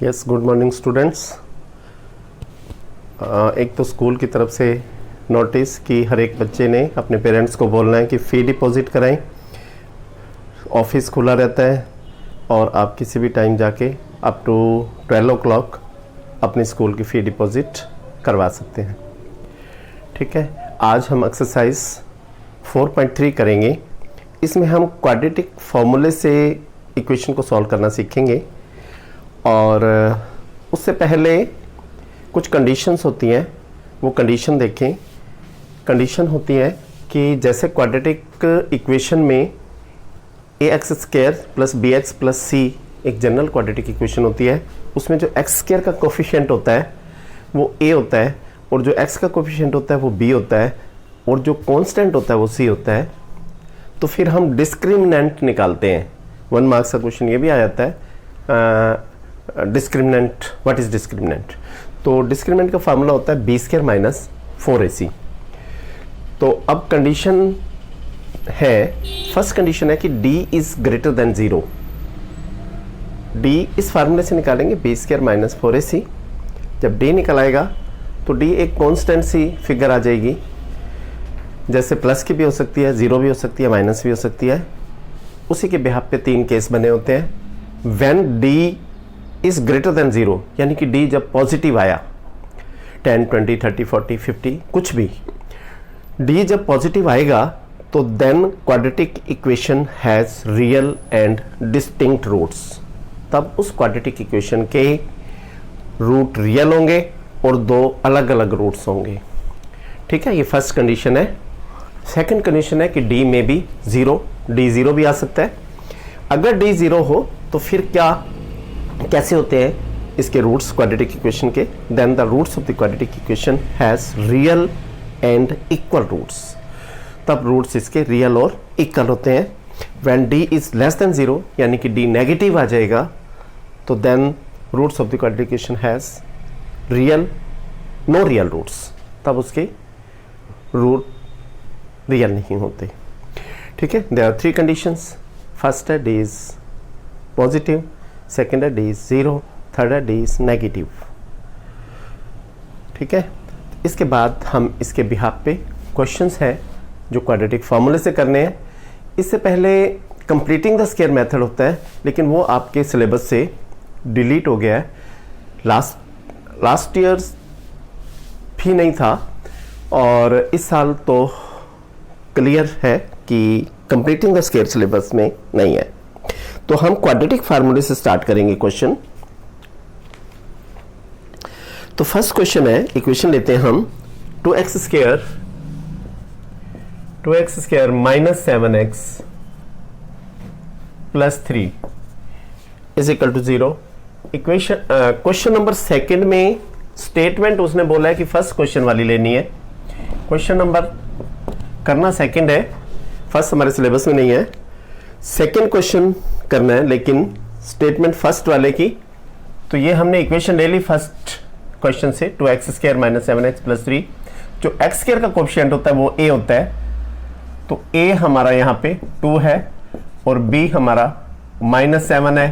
Yes, good morning students. एक तो school की तरफ से नोटिस कि हर एक बच्चे ने अपने पेरेंट्स को बोलना है कि फ़ी डिपॉजिट कराएं। ऑफिस खुला रहता है और आप किसी भी टाइम जाके अप टू 12 o'clock अपनी स्कूल की फ़ी डिपॉजिट करवा सकते हैं। ठीक है, आज हम एक्सरसाइज 4.3 करेंगे। इसमें हम क्वाड्रेटिक फॉर्मूले से इक्वेशन को सॉल्व करना सीखेंगे और उससे पहले कुछ कंडीशंस होती हैं, वो कंडीशन देखें। कंडीशन होती है कि जैसे क्वाड्रेटिक इक्वेशन में ax square plus bx plus c एक जनरल क्वाड्रेटिक इक्वेशन होती है, उसमें जो x स्क्वायर का कोफिशिएंट होता है वो a होता है और जो x का कोफिशिएंट होता है वो b होता है और जो कांस्टेंट होता है वो c होता है। तो फिर हम डिस्क्रिमिनेंट निकालते हैं। 1 मार्क्स का क्वेश्चन ये भी आ जाता है, डिस्क्रिमिनेंट, व्हाट इज डिस्क्रिमिनेंट। तो डिस्क्रिमिनेंट का फार्मूला होता है b स्क्वायर माइनस 4ac। तो अब कंडीशन है, फर्स्ट कंडीशन है कि d is greater than 0। d इस फार्मूले से निकालेंगे b स्क्वायर माइनस 4ac। जब d निकल आएगा तो d एक कांस्टेंट सी फिगर आ जाएगी, जैसे प्लस की भी हो सकती है, 0 भी हो सकती है, माइनस भी हो सकती है। उसी के बिहाफ पे 3 केस बने होते हैं। When d is greater than 0, यानी कि d जब पॉजिटिव आया, 10, 20, 30, 40, 50 कुछ भी, d जब पॉजिटिव आएगा तो then quadratic equation has real and distinct roots. तब उस क्वाड्रेटिक इक्वेशन के रूट रियल होंगे और 2 अलग अलग रूट्स होंगे। ठीक है, ये फर्स्ट कंडीशन है। सेकंड कंडीशन है कि d में भी 0, d 0 भी आ सकता है। अगर d 0 हो तो फिर कैसे होते हैं इसके रूट्स क्वाड्रेटिक इक्वेशन के। Then the roots of the quadratic equation has real and equal roots. तब रूट्स इसके रियल और इक्वल होते हैं। When d is less than 0, यानी कि d नेगेटिव आ जाएगा, तो then roots of the quadratic equation has real, no real roots. तब उसके रूट रियल नहीं होते। ठीक है, देयर आर 3 कंडीशंस। फर्स्ट है d इज पॉजिटिव, सेकेंड है d इज 0, थर्ड है d इज नेगेटिव। ठीक है, इसके बाद हम इसके बिहाफ पे क्वेश्चंस है जो क्वाड्रेटिक फार्मूले से करने हैं। इससे पहले कंप्लीटिंग द स्क्वायर मेथड होता है, लेकिन वो आपके सिलेबस से डिलीट हो गया है। लास्ट ईयर भी नहीं था और इस साल तो क्लियर है कि कंप्लीटिंग द स्क्वायर सिलेबस में नहीं है। तो हम क्वाड्रेटिक फार्मूले से स्टार्ट करेंगे क्वेश्चन। तो फर्स्ट क्वेश्चन है, इक्वेशन लेते हैं हम 2x square minus 7x plus 3 is equal to 0। Equation question number second में स्टेटमेंट उसने बोला है कि फर्स्ट क्वेश्चन वाली लेनी है। क्वेश्चन नंबर करना सेकंड है, फर्स्ट हमारे सिलेबस में नहीं है। सेकंड क्वेश्चन करना है लेकिन स्टेटमेंट फर्स्ट वाले की। तो ये हमने इक्वेशन ले ली फर्स्ट क्वेश्चन से, 2x square minus 7x plus 3। जो x स्क्वायर का कोफिशिएंट होता है वो a होता है, तो a हमारा यहाँ पे 2 है और b हमारा -7 है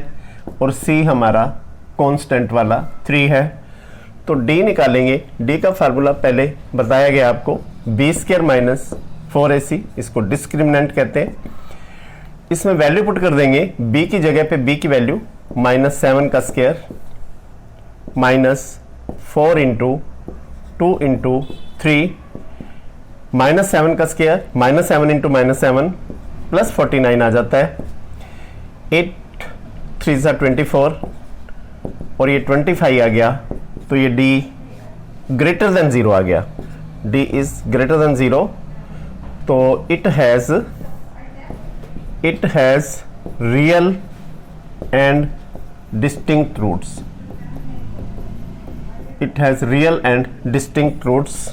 और c हमारा कांस्टेंट वाला 3 है। तो d निकालेंगे। d का फार्मूला पहले बताया गया आपको, b स्क्वायर माइनस 4ac, इसको डिस्क्रिमिनेंट कहते हैं। इसमें वैल्यू पुट कर देंगे, b की जगह पे b की वैल्यू -7 का स्क्वायर माइनस 4 इंटू 2 इंटू 3, -7 का स्क्वायर -7 इंटू -7 प्लस 49 आ जाता है। 8 3 24 और ये 25 आ गया, तो ये d ग्रेटर देन 0 आ गया। d इज ग्रेटर देन 0, तो it has real and distinct roots. It has real and distinct roots.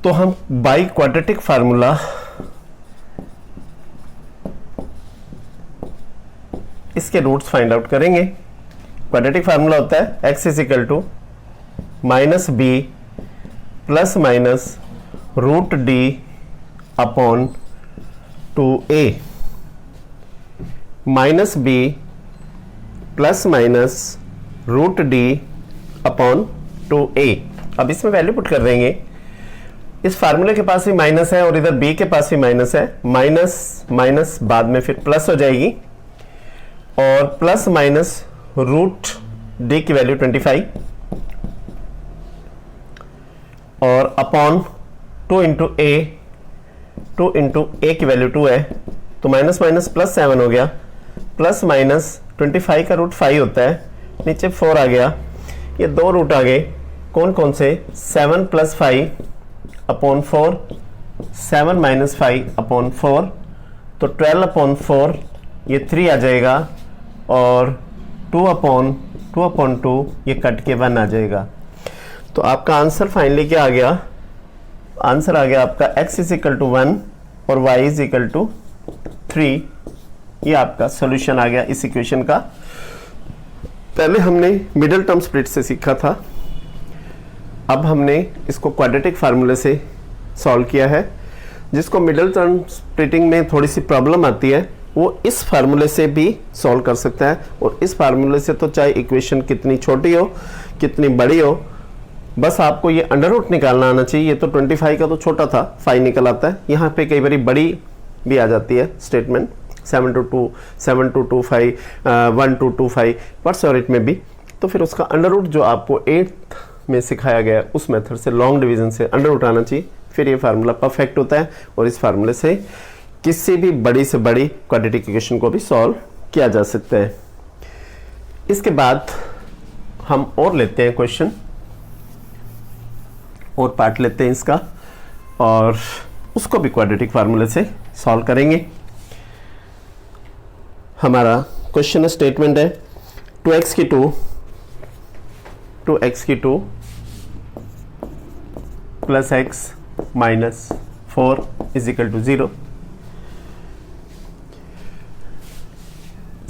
तो हम बाई क्वाड्रेटिक फार्मूला इसके रूट्स फाइंड आउट करेंगे। क्वाड्रेटिक फार्मूला होता है x is equal to minus b plus minus root d upon 2a minus b plus minus root d upon 2a। अब इसमें value put कर देंगे। इस फार्मूले के पास भी माइनस है और इधर b के पास भी माइनस है। माइनस माइनस बाद में फिर प्लस हो जाएगी और प्लस माइनस रूट d की वैल्यू 25 और upon 2 into a, 2 into a की वैल्यू 2 है तो माइनस माइनस प्लस 7 हो गया। प्लस माइनस 25 का रूट 5 होता है, नीचे 4 आ गया। ये दो रूट आ गए, कौन कौन से? 7 प्लस 5 अपॉन 4, 7 माइनस 5 अपॉन 4, तो 12 अपॉन 4 ये 3 आ जाएगा और 2 अपॉन 2 ये कट के 1 आ जाएगा। तो आपका आंसर फाइनली क्या आ गया? आंसर आ गया आपका x इज इक्वल टू 1 और y इज इक्वल टू 3। ये आपका सॉल्यूशन आ गया इस इक्वेशन का। पहले हमने मिडिल टर्म स्प्लिट से सीखा था, अब हमने इसको क्वाड्रेटिक फार्मूले से सॉल्व किया है। जिसको मिडिल टर्म स्प्लिटिंग में थोड़ी सी प्रॉब्लम आती है वो इस फार्मूले से भी सॉल्व कर सकता है। और इस फार्मूले से तो चाहे इक्वेशन कितनी छोटी हो कितनी बड़ी हो, बस आपको ये अंडर रूट निकालना आना चाहिए। ये तो 25 का तो छोटा था, 5 निकल आता है। यहाँ पे कई बार बड़ी भी आ जाती है statement, 7 to 2, 7 to 2, 5, 1 to 2, 5 what's ever it में भी। तो फिर उसका अंडर रूट जो आपको 8th में सिखाया गया उस मेथड से लॉन्ग डिवीजन से अंडर रूट आना चाहिए, फिर ये फार्मूला परफेक्ट होता है और इस फार्मूले से किसी भी बड़ी से बड़ी क्वाड्रेटिक इक्वेशन को भी सॉल्व किया जा सकता है। इसके बाद हम और लेते हैं क्वेश्चन, और पार्ट लेते हैं इसका और उसको भी क्वाड्रेटिक फार्मूले से सॉल्व करेंगे। हमारा क्वेश्चन स्टेटमेंट है 2x की 2 plus x minus 4 is equal to 0।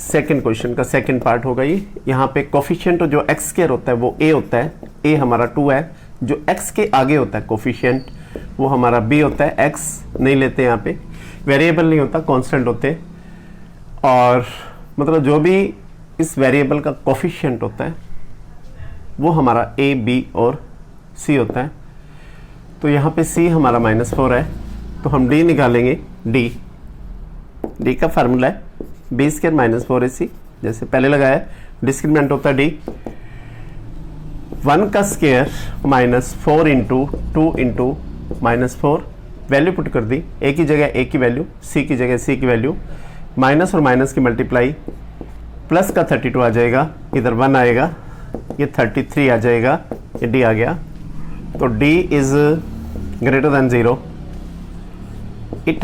Second question का सेकेंड पार्ट होगा ये। यहाँ पे कोफिशिएंट जो x स्क्वायर होता है वो a होता है, a हमारा 2 है। जो x के आगे होता है कोफिशिएंट वो हमारा b होता है। x नहीं लेते यहाँ पे, वेरिएबल नहीं होता, कांस्टेंट होते। और मतलब जो भी इस वेरिएबल का कोफिशिएंट होता है वो हमारा a, b और c होता है। तो यहाँ पे c हमारा -4 है तो हम d निकालेंगे। d का फार्मूला है b स्क्वायर माइनस 4ac, जैसे पहले लगाया है। डिस्क्रिमिनेंट होता है d, 1 का square -4 into 2 into -4। Value put कर दी, a की जगह a की वैल्यू, c की जगह c की वैल्यू, माइनस और माइनस की मल्टीप्लाई, प्लस का 32 आ जाएगा, इधर 1 आएगा, ये 33 आ जाएगा, ये d आ गया। तो d is greater than 0। It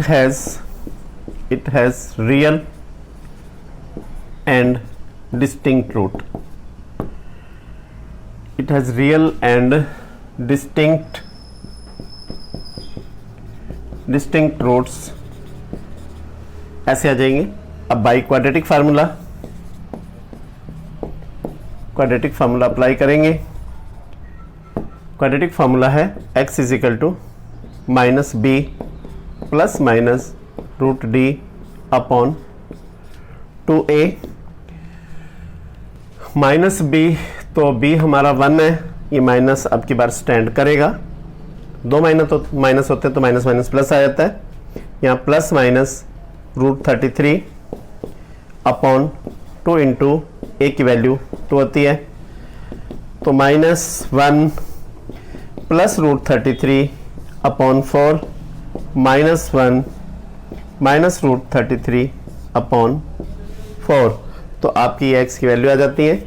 has real and distinct root. It has real and distinct roots ऐसे आ जाएंगे। अब बाई क्वाड्रेटिक फार्मूला अप्लाई करेंगे। क्वाड्रेटिक फार्मूला है x is equal to minus b plus minus root d upon 2a। Minus b, तो b हमारा 1 है, ये माइनस अब की बार स्टैंड करेगा। दो माइनस होते हैं तो माइनस माइनस प्लस आ जाता है। यहाँ plus minus root 33 upon 2 into a की वैल्यू 2 होती है, तो -1 plus root 33 upon 4 -1 minus root 33 upon 4। तो आपकी x की वैल्यू आ जाती है।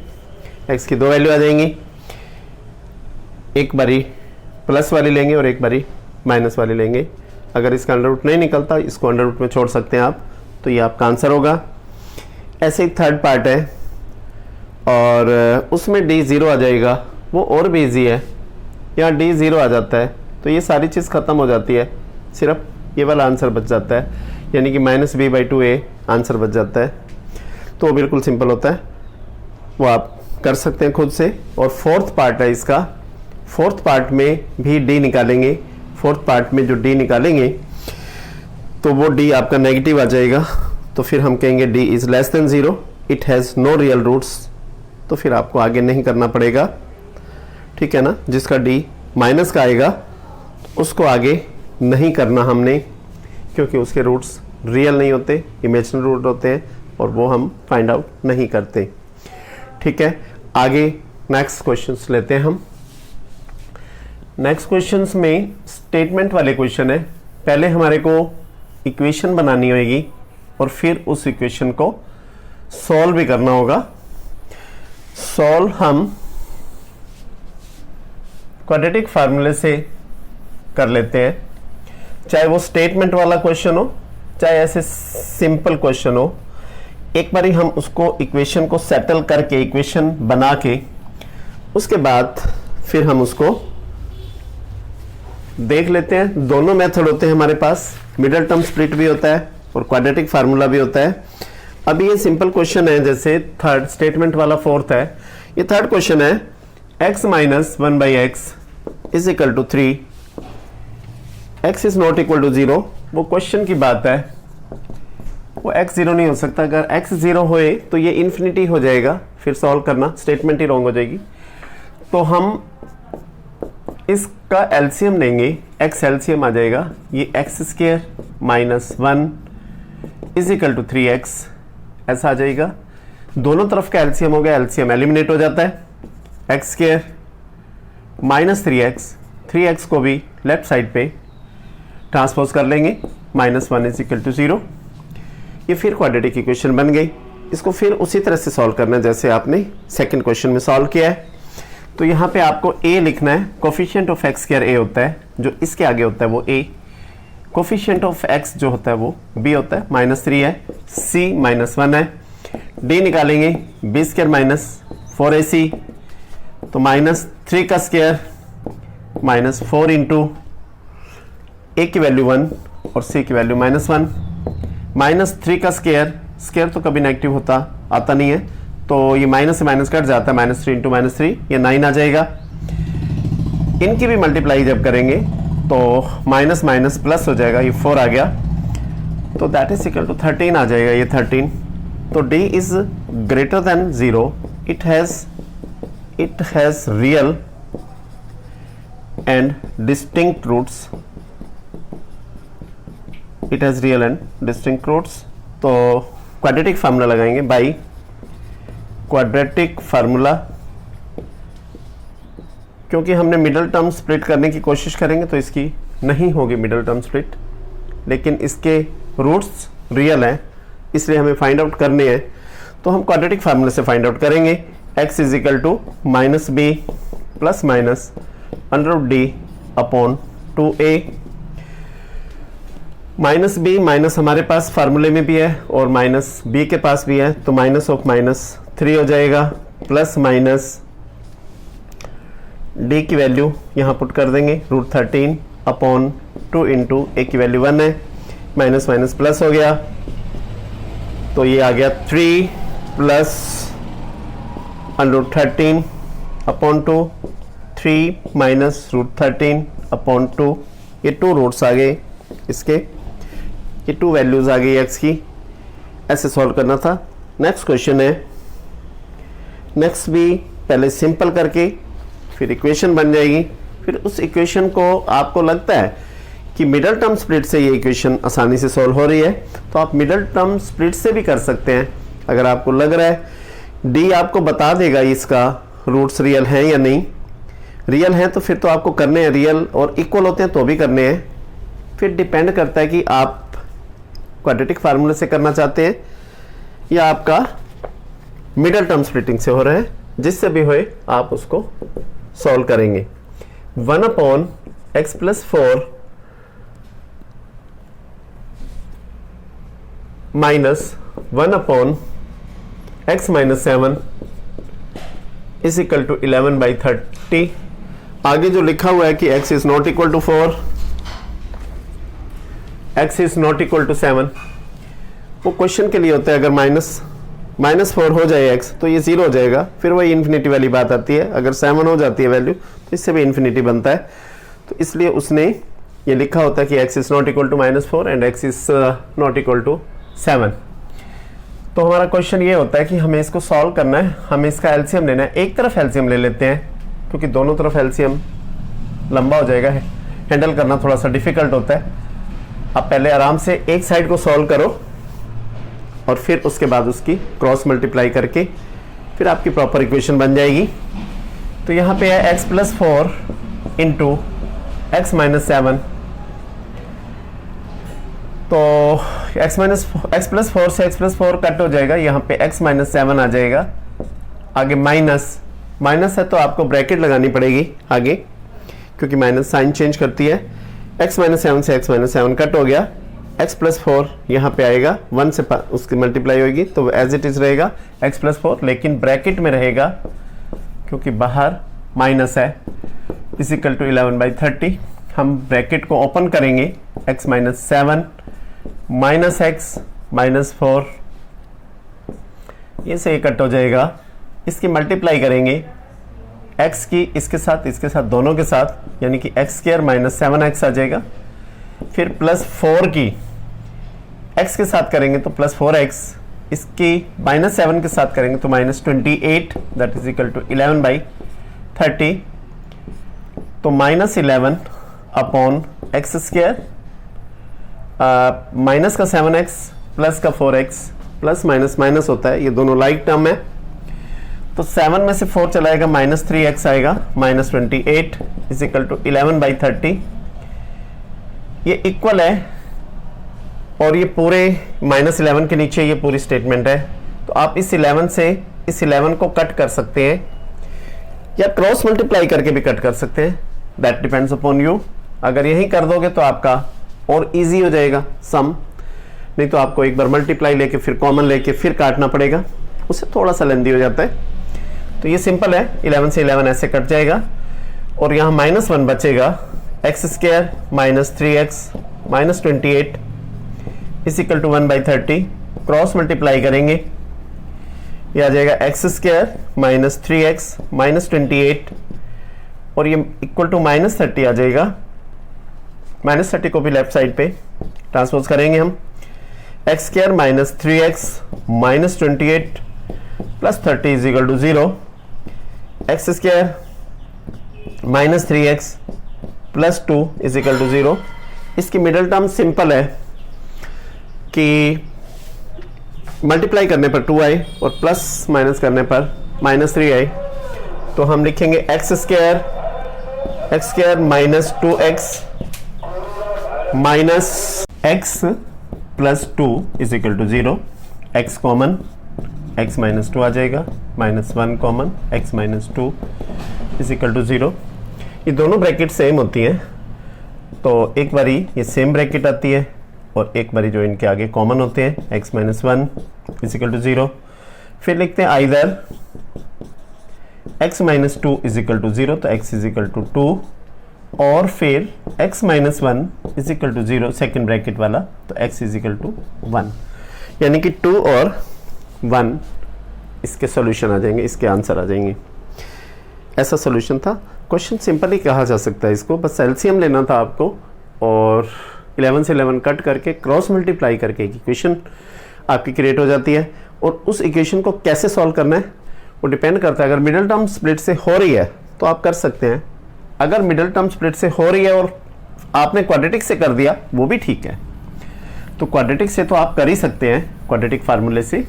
x की दो वैल्यू आ जाएंगी, एक बारी प्लस वाली लेंगे और एक बारी माइनस वाली लेंगे। अगर इसका अंडर रूट नहीं निकलता इसको अंडर रूट में छोड़ सकते हैं आप, तो ये आपका आंसर होगा। ऐसे ही थर्ड पार्ट है और उसमें d 0 आ जाएगा, वो और भी ईजी है। यहाँ d 0 आ जाता है तो ये सारी चीज़ ख़त्म हो जाती है, सिर्फ ये वाला आंसर बच जाता है, यानी कि -b/2a आंसर बच जाता है। तो वो बिल्कुल सिंपल होता है, वो आप कर सकते हैं खुद से। और फोर्थ पार्ट है इसका, फोर्थ पार्ट में भी d निकालेंगे। फोर्थ पार्ट में जो d निकालेंगे तो वो d आपका नेगेटिव आ जाएगा, तो फिर हम कहेंगे d is less than 0। It has no real roots, तो फिर आपको आगे नहीं करना पड़ेगा, ठीक है ना। जिसका डी माइनस का आएगा उसको आगे नहीं करना हमने, क्योंकि उसके रूट्स रियल नहीं होते, इमेजिनरी रूट होते हैं और वो हम फाइंड आउट नहीं करते, ठीक है। आगे नेक्स्ट क्वेश्चंस लेते हैं हम। नेक्स्ट क्वेश्चंस में स्टेटमेंट वाले क्वेश्चन है। पहले हमारे को इक्वेशन बनानी होगी और फिर उस इक्वेशन को सॉल्व भी करना होगा। सॉल्व हम क्वाड्रेटिक फार्मूले से कर लेते हैं, चाहे वो स्टेटमेंट वाला क्वेश्चन हो चाहे ऐसे सिंपल क्वेश्चन हो। एक बार ही हम उसको इक्वेशन को सेटल करके इक्वेशन बना के उसके बाद फिर हम उसको देख लेते हैं। दोनों मेथड होते हैं हमारे पास, मिडल टर्म स्प्लिट भी होता है और क्वाड्रेटिक फार्मूला भी होता है। अभी ये सिंपल क्वेश्चन है, जैसे थर्ड स्टेटमेंट वाला फोर्थ है, ये थर्ड क्वेश्चन है x minus 1/x is equal to 3, x is not equal to 0। वो क्वेश्चन की बात है, वो x 0 नहीं हो सकता। अगर x 0 होए तो ये इन्फिनिटी हो जाएगा, फिर सॉल्व करना स्टेटमेंट ही रॉन्ग हो जाएगी। तो हम इसका एलसीएम लेंगे, x एलसीएम आ जाएगा, ये x square minus 1 is equal to 3x ऐसा आ जाएगा। दोनों तरफ का एलसीएम हो गया, एलसीएम एलिमिनेट हो जाता है, x स्क्वायर माइनस 3x को भी लेफ्ट साइड पे ट्रांसपोज कर लेंगे, -1 इज इक्वल टू 0। ये फिर क्वाड्रेटिक इक्वेशन बन गई। इसको फिर उसी तरह से सॉल्व करना है जैसे आपने सेकंड क्वेश्चन में सॉल्व किया है। तो यहाँ पे आपको a लिखना है, coefficient of x square a होता है, जो इसके आगे होता है वो a, कोफिशिएंट ऑफ x जो होता है वो b होता है, -3 है, c -1 है, d निकालेंगे b स्क्वायर माइनस 4ac, तो -3 का स्क्वायर -4 इंटू a की वैल्यू 1 और c की वैल्यू -1, -3 का स्क्वायर तो कभी नेगेटिव आता नहीं है, तो ये माइनस से माइनस कट जाता है, -3 इंटू -3 ये 9 आ जाएगा। इनकी भी मल्टीप्लाई जब करेंगे तो माइनस माइनस प्लस हो जाएगा, ये 4 आ गया, तो दैट इज इक्वल टू 13 आ जाएगा, ये 13। तो d is greater than 0, it has real and distinct roots, it has real and distinct roots. तो क्वाड्रेटिक फार्मूला लगाएंगे, बाई क्वाड्रेटिक फार्मूला, क्योंकि हमने मिडल टर्म स्प्लिट करने की कोशिश करेंगे तो इसकी नहीं होगी मिडल टर्म स्प्लिट, लेकिन इसके रूट्स रियल हैं इसलिए हमें फाइंड आउट करने हैं। तो हम क्वाड्रेटिक फार्मूले से फाइंड आउट करेंगे, x is equal to -b plus minus √d upon 2a। -b minus हमारे पास फार्मूले में भी है और -b के पास भी है, तो माइनस ऑफ -3 हो जाएगा, प्लस माइनस d की वैल्यू यहाँ पुट कर देंगे √13 अपॉन 2 इंटू a की वैल्यू 1 है, माइनस माइनस प्लस हो गया, तो ये आ गया 3 प्लस √13 अपॉन 2, 3 माइनस √13 अपॉन 2, ये 2 रूट्स आ गए इसके, ये 2 वैल्यूज आ गई x की। ऐसे सॉल्व करना था। नेक्स्ट क्वेश्चन है, नेक्स्ट भी पहले सिंपल करके फिर इक्वेशन बन जाएगी, फिर उस इक्वेशन को आपको लगता है कि मिडल टर्म स्प्लिट से ये इक्वेशन आसानी से सॉल्व हो रही है तो आप मिडल टर्म स्प्लिट से भी कर सकते हैं। अगर आपको लग रहा है d आपको बता देगा इसका रूट्स रियल हैं या नहीं, रियल हैं तो फिर तो आपको करने हैं, रियल और इक्वल होते हैं तो भी करने हैं। फिर डिपेंड करता है कि आप क्वाड्रेटिक फार्मूले से करना चाहते हैं या आपका मिडल टर्म स्प्लिटिंग से हो रहा है, जिससे भी होए आप उसको सॉल्व करेंगे। 1 upon x plus 4 minus 1 upon x minus 7 is equal to 11/30। आगे जो लिखा हुआ है कि x is not equal to 4, x is not equal to 7, वो क्वेश्चन के लिए होता है। अगर -4 हो जाए x तो ये 0 हो जाएगा, फिर वही इन्फिनिटी वाली बात आती है। अगर 7 हो जाती है वैल्यू तो इससे भी इन्फिनिटी बनता है, तो इसलिए उसने ये लिखा होता है कि x is not equal to -4 and x is not equal to 7। तो हमारा क्वेश्चन ये होता है कि हमें इसको सॉल्व करना है, हमें इसका एलसीएम लेना है। एक तरफ एलसीएम ले लेते हैं क्योंकि दोनों तरफ एलसीएम लंबा हो जाएगा, हैंडल करना थोड़ा सा डिफिकल्ट होता है। आप पहले आराम से एक साइड को सॉल्व करो और फिर उसके बाद उसकी क्रॉस मल्टीप्लाई करके फिर आपकी प्रॉपर इक्वेशन बन जाएगी। तो यहाँ पे है x + 4 इंटू x - 7। तो x + 4 से x + 4 कट हो जाएगा, यहाँ पे x - 7 आ जाएगा। आगे माइनस है तो आपको ब्रैकेट लगानी पड़ेगी आगे, क्योंकि माइनस साइन चेंज करती है। x - 7 से x - 7 कट हो गया, x + 4 यहाँ पे आएगा, 1 से उसकी मल्टीप्लाई होगी तो एज इट इज रहेगा x + 4, लेकिन ब्रैकेट में रहेगा क्योंकि बाहर माइनस है, इक्वल टू 11/30। हम ब्रैकेट को ओपन करेंगे, x - 7 माइनस x - 4, ये से कट हो जाएगा। इसकी मल्टीप्लाई करेंगे x की इसके साथ दोनों के साथ, यानी कि x² - 7x आ जाएगा। फिर +4 की x के साथ करेंगे तो +4x, इसकी -7 के साथ करेंगे तो -28, दैट इज इक्वल टू 11/30। तो -11 अपॉन x², माइनस का 7x प्लस का 4x, प्लस माइनस होता है, ये दोनों लाइक टर्म है। तो 7 में से 4 चलाएगा, -3x आएगा, -28 इज इक्वल टू 11/30। ये इक्वल है और ये पूरे -11 के नीचे ये पूरी स्टेटमेंट है। तो आप इस 11 से इस 11 को कट कर सकते हैं या क्रॉस मल्टीप्लाई करके भी कट कर सकते हैं, दैट डिपेंड्स अपॉन यू। अगर यही कर दोगे तो आपका और इजी हो जाएगा सम, नहीं तो आपको एक बार मल्टीप्लाई लेके फिर कॉमन लेके फिर काटना पड़ेगा, उससे थोड़ा सा लेंदी हो जाता है। तो ये सिंपल है, 11 से 11 ऐसे कट जाएगा और यहाँ -1 बचेगा, x² - 3x - 28 is equal to 1/30। Cross multiply करेंगे, ये आ जाएगा x² - 3x - 28 और ये इक्वल टू -30 आ जाएगा। -30 को भी लेफ्ट साइड पे ट्रांसपोज करेंगे हम, x² - 3x - 28 plus 30 is equal to 0, x² - 3x plus 2 is equal to 0। इसकी मिडिल टर्म सिंपल है कि मल्टीप्लाई करने पर 2 आए और प्लस माइनस करने पर -3 आए। तो हम लिखेंगे x² - 2x minus x plus 2 is equal to 0, x common, x - 2 आ जाएगा, -1 common, x - 2 is equal to 0। ये दोनों ब्रैकेट सेम होती हैं, तो एक बारी ये सेम ब्रैकेट आती है और एक बारी जो इनके आगे कॉमन होते हैं, x - 1 इज इक्वल टू 0। फिर लिखते हैं either x - 2 is equal to 0, तो x इज इक्वल टू 2, और फिर x - 1 is equal to 0 second bracket वाला, तो x इज इक्वल टू 1, यानी कि 2 और 1 इसके सॉल्यूशन आ जाएंगे, इसके आंसर आ जाएंगे। ऐसा सॉल्यूशन था। क्वेश्चन सिंपल ही कहा जा सकता है इसको, बस एलसीएम लेना था आपको और 11 से 11 कट करके क्रॉस मल्टीप्लाई करके एक इक्वेशन आपकी क्रिएट हो जाती है। और उस इक्वेशन को कैसे सॉल्व करना है वो डिपेंड करता है। अगर मिडिल टर्म स्प्लिट से हो रही है तो आप कर सकते हैं, अगर मिडिल टर्म स्प्लिट से हो रही है और आपने क्वाड्रेटिक से कर दिया वो भी ठीक है। तो क्वाड्रेटिक से तो आप कर ही सकते हैं, क्वाड्रेटिक फार्मूले से,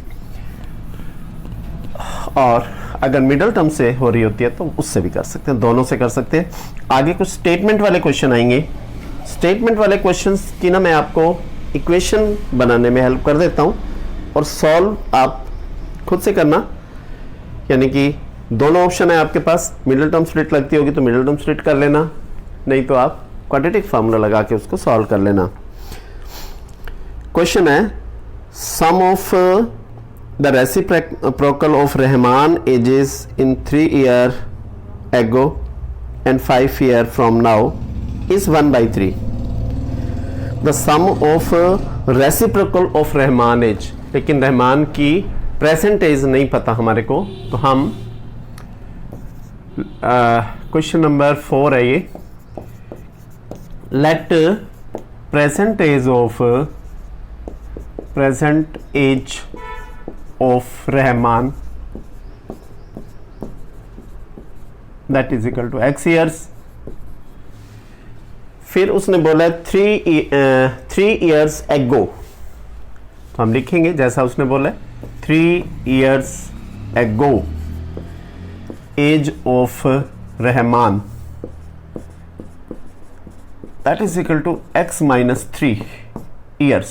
और अगर मिडिल टर्म से हो रही होती है तो उससे भी कर सकते हैं, दोनों से कर सकते हैं। आगे कुछ स्टेटमेंट वाले क्वेश्चन आएंगे। स्टेटमेंट वाले क्वेश्चंस की ना मैं आपको इक्वेशन बनाने में हेल्प कर देता हूं और सॉल्व आप खुद से करना, यानी कि दोनों ऑप्शन है आपके पास। मिडिल टर्म स्प्लिट लगती होगी तो मिडिल टर्म स्प्लिट कर लेना, नहीं तो आप क्वाड्रेटिक फार्मूला लगा के उसको सॉल्व कर लेना। क्वेश्चन है sum of the reciprocal of Rahman ages in 3 years ago and 5 years from now is 1/3. The sum of reciprocal of Rahman age, लेकिन रहमान की प्रेजेंट एज नहीं पता हमारे को, तो हम क्वेश्चन नंबर 4 है ये, let present age of Rahman that is equal to x years. फिर उसने बोला 3 years ago, तो हम लिखेंगे जैसा उसने बोला 3 years ago age of Rahman that is equal to x minus 3 years।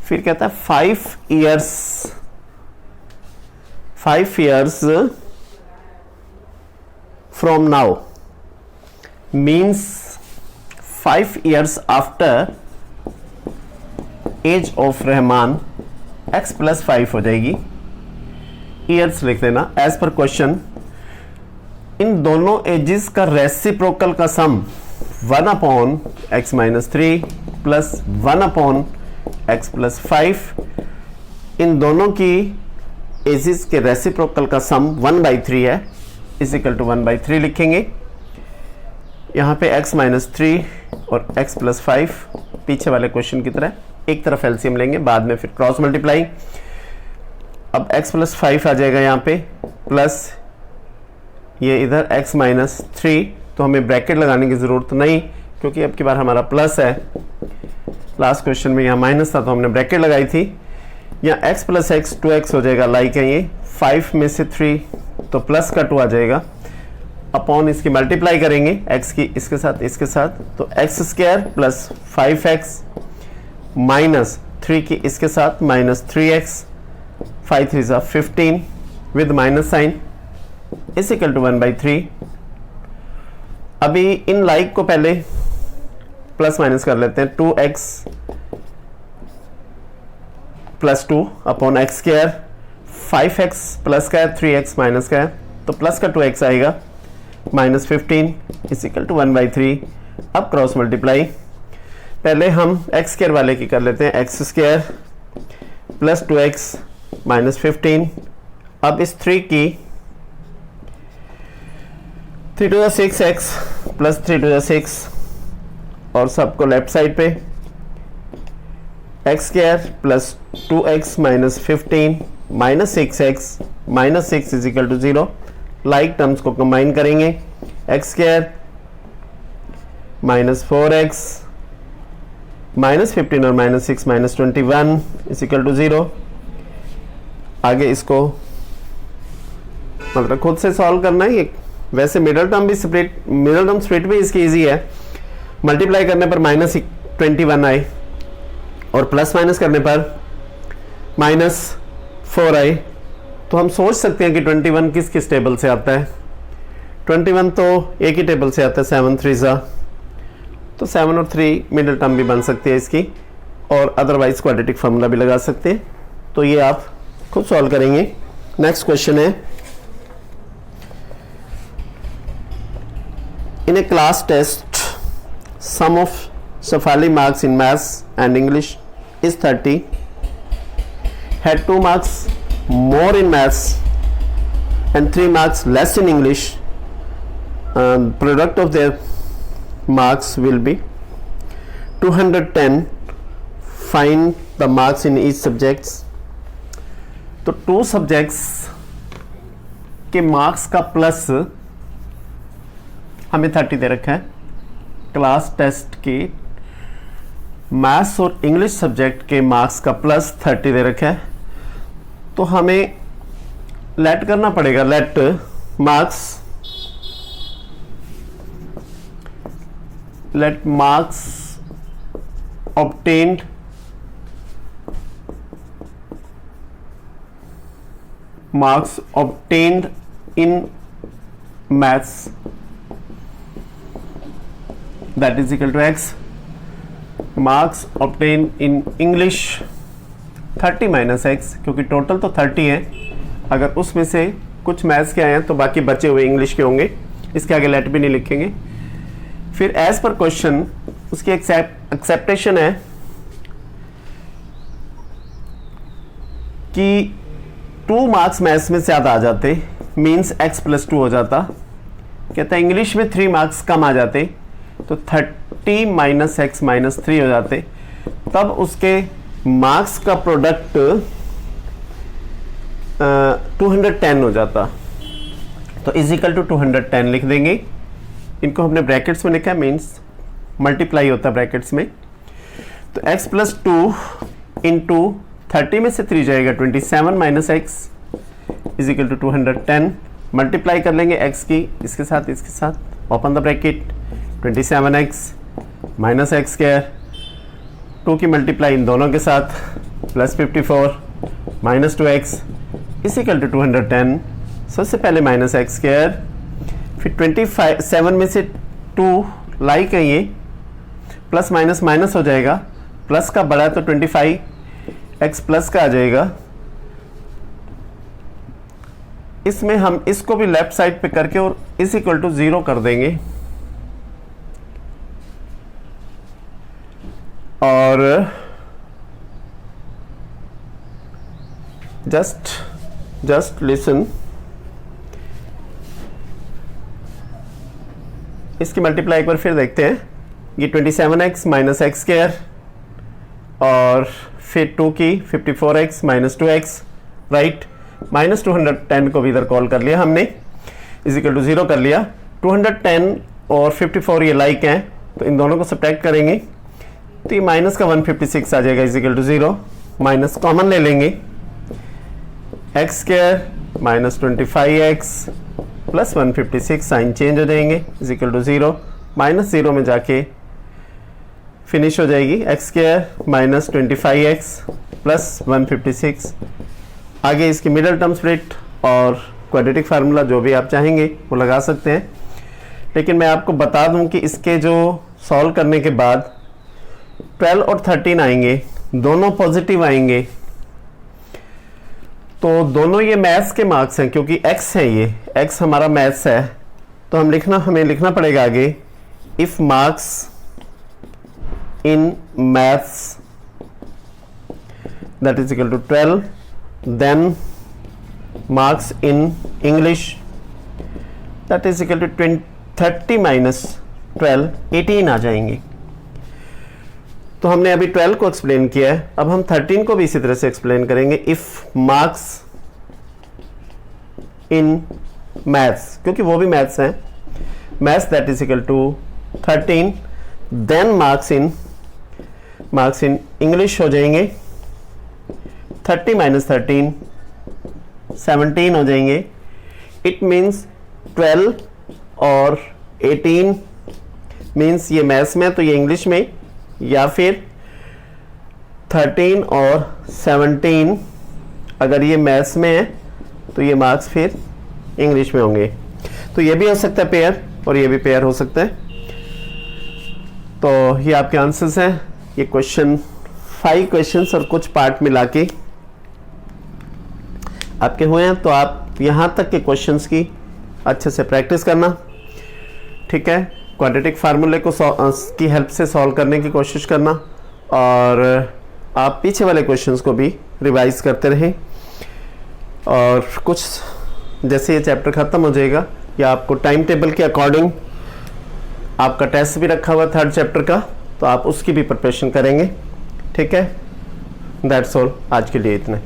फिर कहता है 5 years from now means 5 years after age of Rahman x plus 5 हो जाएगी। ईयर्स लिख देना एज पर क्वेश्चन। इन दोनों एजेस का रेसिप्रोकल का सम 1 upon x minus 3 plus 1 upon x plus 5, इन दोनों की एजेस के रेसिप्रोकल का सम 1/3 है, इज इक्वल टू 1/3 लिखेंगे। यहाँ पे x माइनस 3 और x प्लस 5 पीछे वाले क्वेश्चन की तरह एक तरफ एलसीएम लेंगे, बाद में फिर क्रॉस मल्टीप्लाई। अब x प्लस 5 आ जाएगा यहाँ पे, प्लस ये इधर x माइनस 3, तो हमें ब्रैकेट लगाने की ज़रूरत नहीं क्योंकि अब की बार हमारा प्लस है। लास्ट क्वेश्चन में यहाँ माइनस था तो हमने ब्रैकेट लगाई थी। यहाँ x प्लस x 2x हो जाएगा, लाइक है ये 5 में से 3 तो प्लस का 2 आ जाएगा, अपॉन इसकी मल्टीप्लाई करेंगे x की इसके साथ, तो x square plus 5x minus 3 की इसके साथ माइनस 3x, 5 3 ज़ा 15 with minus sign is equal to 1/3। अभी इन लाइक को पहले प्लस माइनस कर लेते हैं। 2x plus 2 upon x square, 5x plus का है 3x माइनस का है तो प्लस का 2x आएगा, माइनस 15 इज इक्वल टू 1/3। अब क्रॉस मल्टीप्लाई, पहले हम एक्स स्क्वायर वाले की कर लेते हैं, x square plus 2x minus 15। अब इस 3 की 3 to the 6x plus 3 to the 6 और सबको लेफ्ट साइड पे, x square plus 2x minus 15 minus 6x minus 6 is equal to 0। Like terms को कंबाइन करेंगे, x square minus 4x minus 15 और minus 6 minus 21 is equal to 0। आगे इसको मतलब खुद से सॉल्व करना है। वैसे मिडल टर्म स्प्लिट भी इसकी इजी है। मल्टीप्लाई करने पर माइनस 21 आए और प्लस माइनस करने पर माइनस 4 आए, तो हम सोच सकते हैं कि 21 किस किस टेबल से आता है। 21 तो एक ही टेबल से आता है, 7 3 ज़ा, तो 7 और 3 मिडल टर्म भी बन सकती है इसकी, और अदरवाइज क्वाड्रेटिक फार्मूला भी लगा सकते हैं। तो ये आप खुद सॉल्व करेंगे। नेक्स्ट क्वेश्चन है, in a class test sum of Shafali marks in maths and English is 30, had 2 marks more in maths and 3 marks less in English. Product of their marks will be 210. Find the marks in each subjects. तो 2 subjects के marks का plus हमें 30 दे रखा है। Class test के maths और English subject के मार्क्स का प्लस 30 दे रखा है, तो हमें लेट करना पड़ेगा। Let marks obtained in maths that is equal to x, marks obtained in English 30 minus x, क्योंकि टोटल तो 30 है, अगर उसमें से कुछ मैथ्स के आए हैं तो बाकी बचे हुए इंग्लिश के होंगे, इसके आगे लेट भी नहीं लिखेंगे। फिर एज पर क्वेश्चन उसकी एक्सेप्टेशन है कि 2 मार्क्स मैथ्स में ज़्यादा आ जाते, मीन्स x प्लस 2 हो जाता। कहता है इंग्लिश में 3 मार्क्स कम आ जाते तो 30 माइनस एक्स माइनस 3 हो जाते, तब उसके मार्क्स का प्रोडक्ट 210 हो जाता, तो इज इक्वल टू 210 लिख देंगे। इनको हमने ब्रैकेट्स में लिखा है, मीन्स मल्टीप्लाई होता है ब्रैकेट्स में। तो x प्लस 2 इंटू 30 में से 3 जाएगा 27 minus x is equal to 210। Multiply कर लेंगे x की इसके साथ, open the bracket, 27x minus x square, 2 की मल्टीप्लाई इन दोनों के साथ, plus 54 minus 2x is equal to 210। सबसे पहले माइनस एक्स स्क्वायर, फिर 27 में से 2 लाइक है, ये प्लस माइनस माइनस हो जाएगा, प्लस का बड़ा तो 25x प्लस का आ जाएगा। इसमें हम इसको भी लेफ्ट साइड पे करके और इज इक्वल टू 0 कर देंगे, और जस्ट लिसन, इसकी मल्टीप्लाई एक बार फिर देखते हैं। ये 27x माइनस एक्स स्क्वायर और फिर 2 की 54x minus 2x, right. Minus 210 को भी इधर कॉल कर लिया हमने, इज इक्वल टू 0 कर लिया। 210 और 54 ये लाइक हैं, तो इन दोनों को सब्ट्रैक्ट करेंगे तो ये माइनस का 156 आ जाएगा, is equal to 0। Minus common ले लेंगे, x square minus 25x plus 156, sign change हो जाएंगे, इज इक्वल टू 0। माइनस 0 में जाके फिनिश हो जाएगी, x square minus 25x plus 156। आगे इसकी मिडल टर्म स्प्लिट और क्वाड्रेटिक फार्मूला जो भी आप चाहेंगे वो लगा सकते हैं, लेकिन मैं आपको बता दूं कि इसके जो सॉल्व करने के बाद 12 और 13 आएंगे, दोनों पॉजिटिव आएंगे, तो दोनों ये मैथ्स के मार्क्स हैं, क्योंकि x है, ये x हमारा मैथ्स है, तो हमें लिखना पड़ेगा आगे, if marks in maths that is equal to 12, then marks in English that is equal to 30 minus 12, 18 आ जाएंगे। तो हमने अभी 12 को एक्सप्लेन किया है, अब हम 13 को भी इसी तरह से एक्सप्लेन करेंगे। इफ मार्क्स इन मैथ्स, क्योंकि वो भी मैथ्स हैं, maths that is equal to 13, then marks in English हो जाएंगे 30 माइनस 13, 17 हो जाएंगे। इट मीन्स 12 और 18 मीन्स ये मैथ्स में तो ये इंग्लिश में, या फिर 13 और 17 अगर ये मैथ्स में है तो ये मार्क्स फिर इंग्लिश में होंगे। तो ये भी हो सकता है पेयर और ये भी पेयर हो सकता है। तो ये आपके आंसर्स हैं। ये क्वेश्चन 5 क्वेश्चंस और कुछ पार्ट मिला के आपके हुए हैं, तो आप यहाँ तक के क्वेश्चंस की अच्छे से प्रैक्टिस करना, ठीक है। क्वाड्रेटिक फार्मूले को की हेल्प से सॉल्व करने की कोशिश करना, और आप पीछे वाले क्वेश्चंस को भी रिवाइज करते रहें। और कुछ जैसे ये चैप्टर ख़त्म हो जाएगा या आपको टाइम टेबल के अकॉर्डिंग आपका टेस्ट भी रखा हुआ 3rd चैप्टर का, तो आप उसकी भी प्रिपरेशन करेंगे, ठीक है। दैट्स ऑल, आज के लिए इतना।